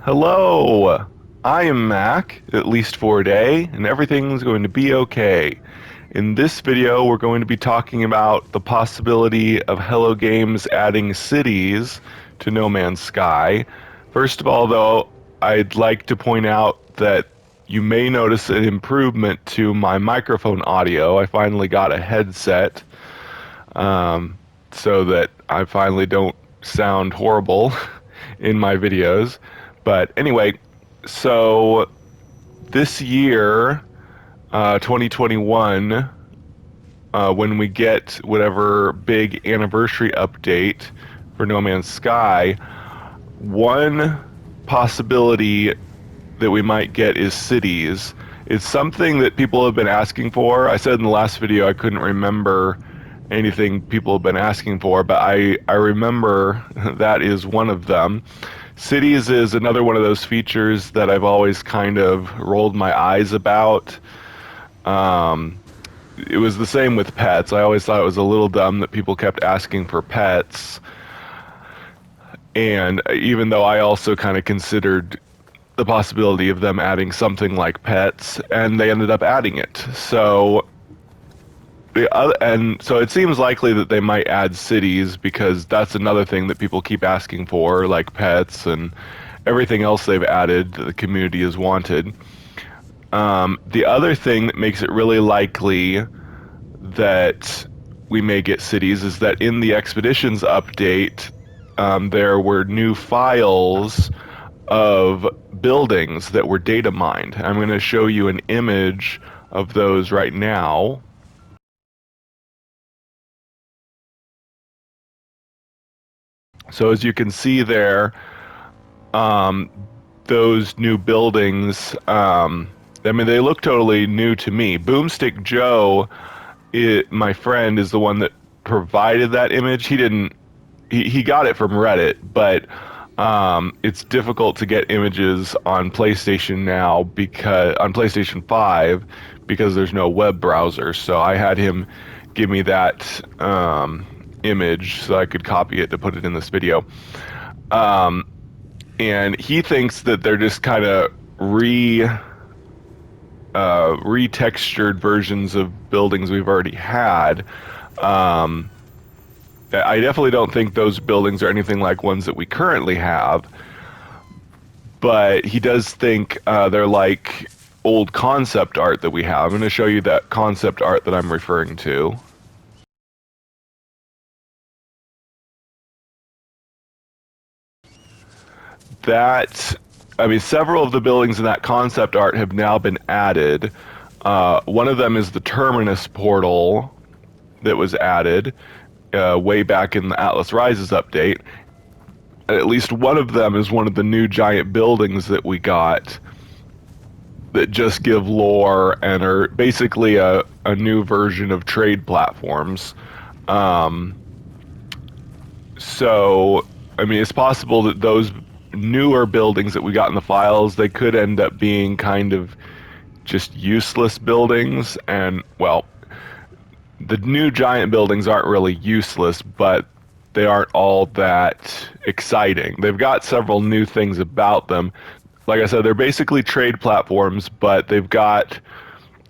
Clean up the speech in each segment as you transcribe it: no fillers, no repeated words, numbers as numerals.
Hello, I am Mac, at least for a day, and everything's going to be okay. In this video, we're going to be talking about the possibility of Hello Games adding cities to No Man's Sky. First of all, though, I'd like to point out that you may notice an improvement to my microphone audio. I finally got a headset, so that I finally don't sound horrible in my videos. But anyway, so this year, 2021, when we get whatever big anniversary update for No Man's Sky, one possibility that we might get is cities. It's something that people have been asking for. I said in the last video I couldn't remember anything people have been asking for, but I remember that is one of them. Cities is another one of those features that I've always kind of rolled my eyes about. It was the same with pets. I always thought it was a little dumb that people kept asking for pets. And even though I also kind of considered the possibility of them adding something like pets, and they ended up adding it. So so it seems likely that they might add cities, because that's another thing that people keep asking for, like pets and everything else they've added that the community has wanted. The other thing that makes it really likely that we may get cities is that in the Expeditions update, there were new files of buildings that were data mined. I'm going to show you an image of those right now. So as you can see there, those new buildings, I mean, they look totally new to me. Boomstick Joe, my friend, is the one that provided that image. He got it from Reddit, but it's difficult to get images on PlayStation now, because on PlayStation 5, because there's no web browser. So I had him give me that image so I could copy it to put it in this video. And he thinks that they're just kind of retextured versions of buildings we've already had. I definitely don't think those buildings are anything like ones that we currently have, but he does think they're like old concept art that we have. I'm going to show you that concept art that I'm referring to. I mean, several of the buildings in that concept art have now been added. One of them is the Terminus portal that was added way back in the Atlas Rises update. At least one of them is one of the new giant buildings that we got that just give lore and are basically a new version of trade platforms. So, I mean, it's possible that those newer buildings that we got in the files, they could end up being kind of just useless buildings. And, well, the new giant buildings aren't really useless, but they aren't all that exciting. They've got several new things about them. Like I said, they're basically trade platforms, but they've got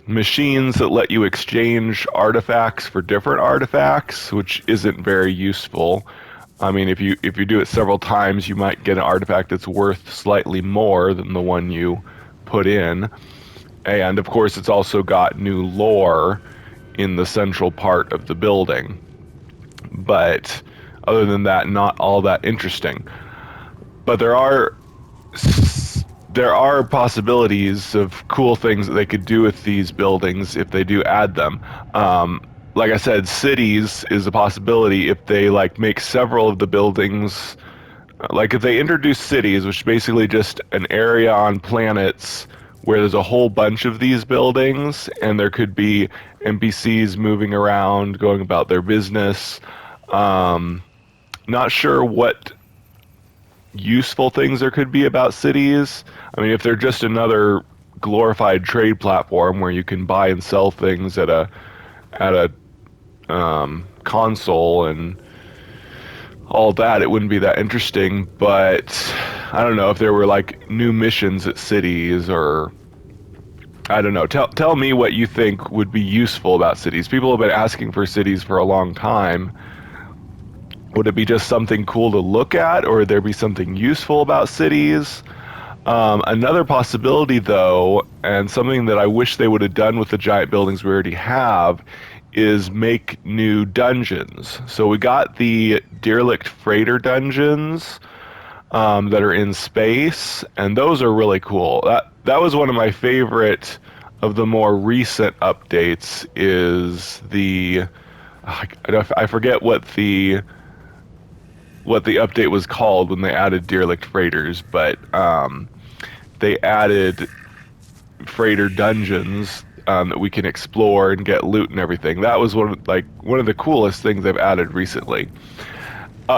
machines that let you exchange artifacts for different artifacts, which isn't very useful. I mean, if you do it several times, you might get an artifact that's worth slightly more than the one you put in. And of course, it's also got new lore in the central part of the building. But other than that, not all that interesting. But there are possibilities of cool things that they could do with these buildings if they do add them. Like I said, cities is a possibility if they make several of the buildings, like if they introduce cities, which is basically just an area on planets where there's a whole bunch of these buildings, and there could be NPCs moving around, going about their business. Not sure what useful things there could be about cities. I mean, if they're just another glorified trade platform where you can buy and sell things at a console and all that, it wouldn't be that interesting. But I don't know if there were like new missions at cities, or I don't know. Tell me what you think would be useful about cities. People have been asking for cities for a long time. Would it be just something cool to look at, or would there be something useful about cities? Another possibility, though, and something that I wish they would have done with the giant buildings we already have, is make new dungeons. So we got the derelict freighter dungeons that are in space, and those are really cool. That was one of my favorite of the more recent updates. Is the I forget what the update was called when they added derelict freighters, but they added freighter dungeons that we can explore and get loot and everything. That was one of the coolest things they've added recently.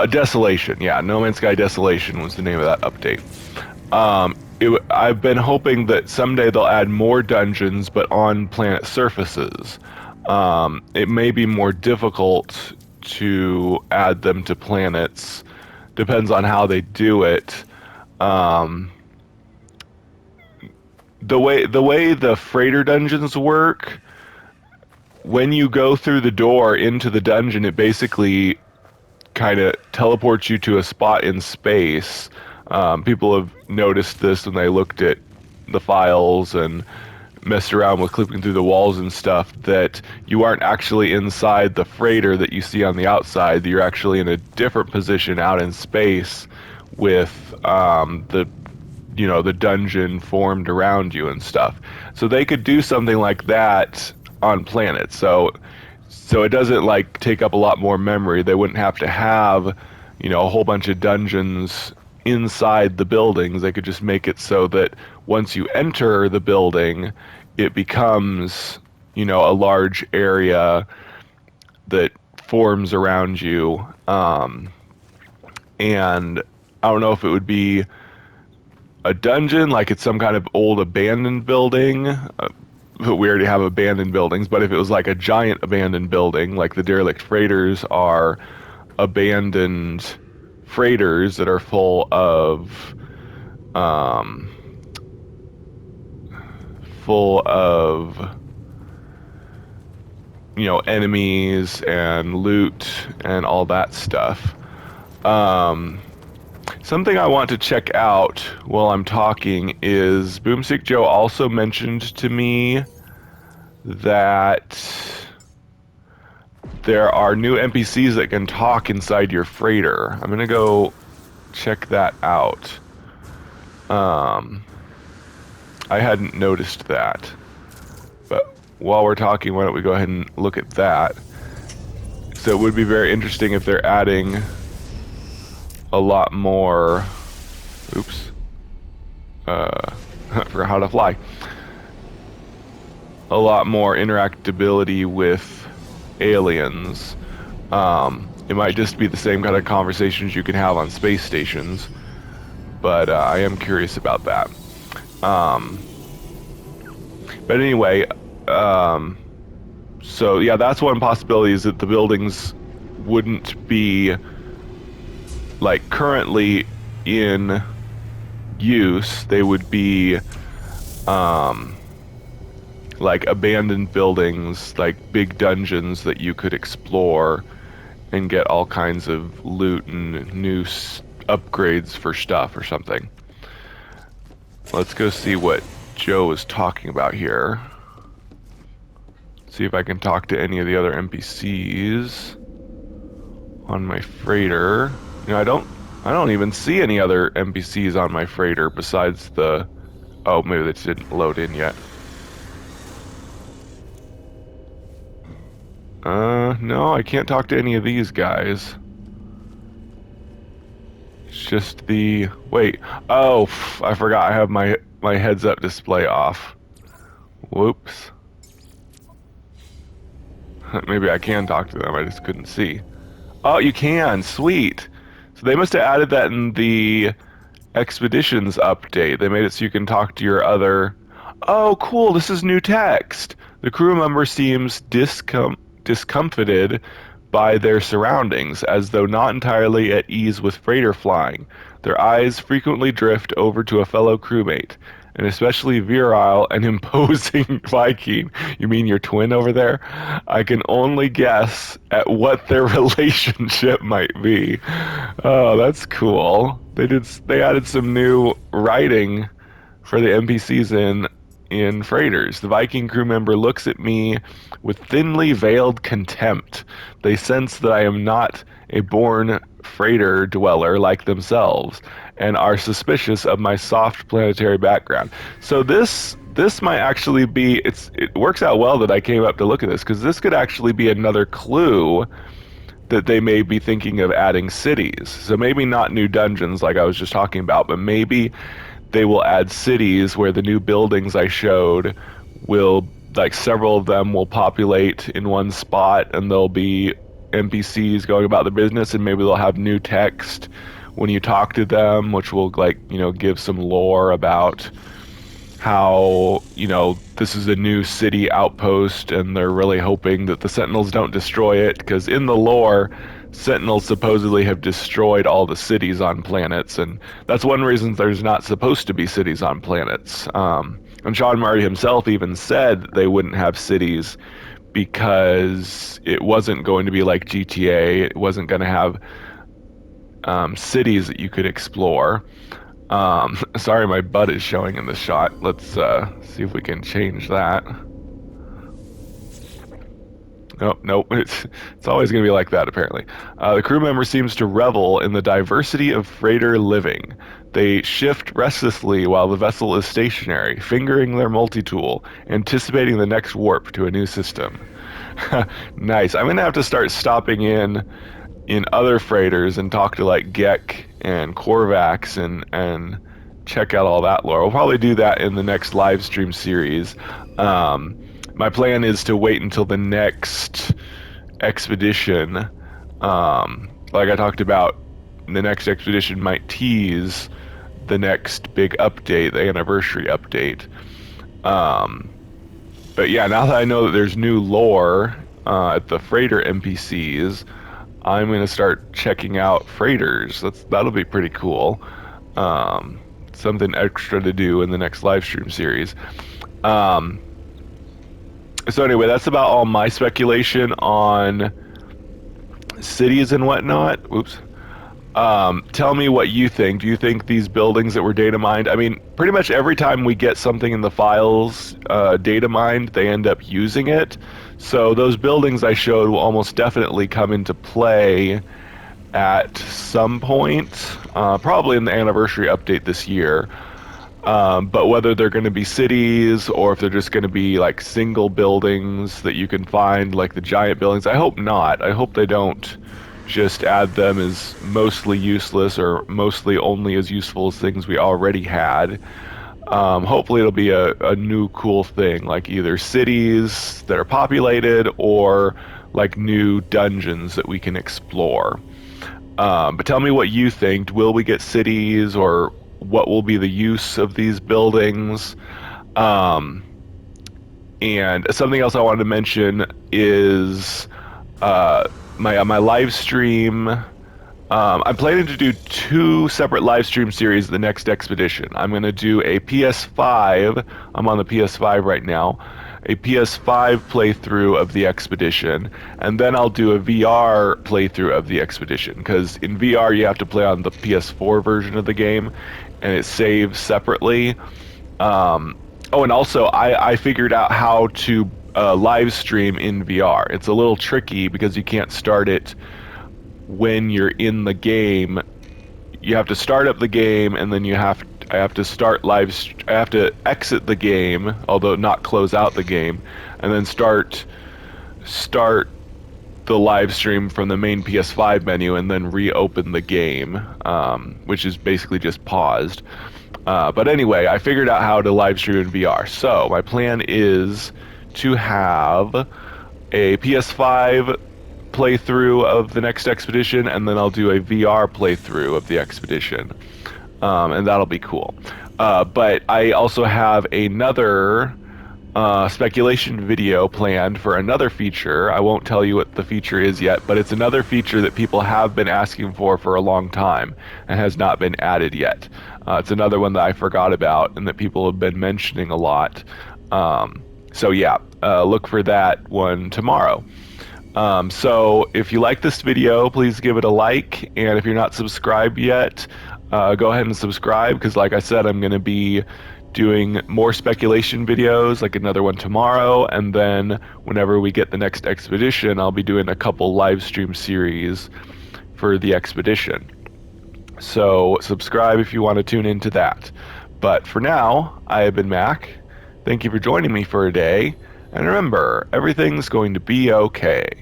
Desolation, yeah, No Man's Sky Desolation was the name of that update. I've been hoping that someday they'll add more dungeons, but on planet surfaces. It may be more difficult to add them to planets. Depends on how they do it. The way the freighter dungeons work, when you go through the door into the dungeon, it basically kind of teleports you to a spot in space. People have noticed this when they looked at the files and messed around with clipping through the walls and stuff, that you aren't actually inside the freighter that you see on the outside. You're actually in a different position out in space with the dungeon formed around you and stuff. So they could do something like that on planets. So it doesn't like take up a lot more memory. They wouldn't have to have, a whole bunch of dungeons inside the buildings. They could just make it so that once you enter the building, it becomes, a large area that forms around you. And I don't know if it would be a dungeon, like it's some kind of old abandoned building. We already have abandoned buildings, but if it was like a giant abandoned building, like the derelict freighters are abandoned freighters that are full of enemies and loot and all that stuff. Something I want to check out while I'm talking is Boomstick Joe also mentioned to me that there are new NPCs that can talk inside your freighter. I'm gonna go check that out. I hadn't noticed that. But while we're talking, why don't we go ahead and look at that? So it would be very interesting if they're adding a lot more. Oops. I forgot how to fly. A lot more interactability with aliens. It might just be the same kind of conversations you can have on space stations, but I am curious about that. But anyway, so yeah, that's one possibility, is that the buildings wouldn't be like currently in use. They would be like abandoned buildings, like big dungeons that you could explore and get all kinds of loot and new upgrades for stuff or something. Let's go see what Joe is talking about here. See if I can talk to any of the other NPCs on my freighter. I don't even see any other NPCs on my freighter besides the... Oh, maybe they didn't load in yet. No, I can't talk to any of these guys. It's just the... Wait. Oh, I forgot I have my heads-up display off. Whoops. Maybe I can talk to them, I just couldn't see. Oh, you can! Sweet! So they must have added that in the Expeditions update. They made it so you can talk to your other... Oh, cool! This is new text! The crew member seems discomfited by their surroundings, as though not entirely at ease with freighter flying. Their eyes frequently drift over to a fellow crewmate, an especially virile and imposing Viking. You mean your twin over there? I can only guess at what their relationship might be. Oh, that's cool. They added some new writing for the NPCs in freighters. The Viking crew member looks at me with thinly veiled contempt. They sense that I am not a born freighter dweller like themselves, and are suspicious of my soft planetary background. So this might actually be it works out well that I came up to look at this, because this could actually be another clue that they may be thinking of adding cities. So maybe not new dungeons like I was just talking about, but maybe they will add cities where the new buildings I showed will, like, several of them will populate in one spot, and there'll be NPCs going about their business, and maybe they'll have new text when you talk to them, which will, like, give some lore about how, this is a new city outpost and they're really hoping that the Sentinels don't destroy it, because in the lore, Sentinels supposedly have destroyed all the cities on planets, and that's one reason there's not supposed to be cities on planets. And Sean Murray himself even said they wouldn't have cities because it wasn't going to be like GTA. It wasn't going to have cities that you could explore. Sorry, my butt is showing in the shot. Let's see if we can change that. Nope. It's always going to be like that, apparently. The crew member seems to revel in the diversity of freighter living. They shift restlessly while the vessel is stationary, fingering their multi-tool, anticipating the next warp to a new system. Nice. I'm going to have to start stopping in other freighters and talk to, like, Gek and Korvax and check out all that lore. We'll probably do that in the next live stream series. My plan is to wait until the next expedition. Like I talked about, the next expedition might tease the next big update, the anniversary update. But yeah, now that I know that there's new lore at the freighter NPCs, I'm going to start checking out freighters. That'll be pretty cool. Something extra to do in the next live stream series. So anyway, that's about all my speculation on cities and whatnot. Oops. Tell me what you think. Do you think these buildings that were data mined, I mean, pretty much every time we get something in the files data mined, they end up using it. So those buildings I showed will almost definitely come into play at some point, probably in the anniversary update this year. But whether they're going to be cities or if they're just going to be like single buildings that you can find, like the giant buildings, I hope not. I hope they don't just add them as mostly useless or mostly only as useful as things we already had. Hopefully it'll be a new cool thing, like either cities that are populated or like new dungeons that we can explore. But tell me what you think. Will we get cities, or what will be the use of these buildings? And something else I wanted to mention is my live stream. I'm planning to do 2 separate live stream series the next expedition. I'm going to do a PS5. I'm on the PS5 right now. A PS5 playthrough of the expedition, and then I'll do a VR playthrough of the expedition, because in VR you have to play on the PS4 version of the game, and it saves separately. Oh, and also I figured out how to live stream in VR. It's a little tricky because you can't start it when you're in the game. You have to start up the game, and then I have to exit the game, although not close out the game, and then start the live stream from the main PS5 menu, and then reopen the game, which is basically just paused. But anyway, I figured out how to live stream in VR. So my plan is to have a PS5 playthrough of the next expedition, and then I'll do a VR playthrough of the expedition. And that'll be cool. But I also have another speculation video planned for another feature. I won't tell you what the feature is yet, but it's another feature that people have been asking for a long time and has not been added yet. It's another one that I forgot about and that people have been mentioning a lot. So yeah, look for that one tomorrow. So if you like this video, please give it a like, and if you're not subscribed yet, go ahead and subscribe, because like I said, I'm going to be doing more speculation videos, like another one tomorrow, and then whenever we get the next expedition, I'll be doing a couple live stream series for the expedition. So subscribe if you want to tune into that. But for now, I have been Mac. Thank you for joining me for a day, and remember, everything's going to be okay.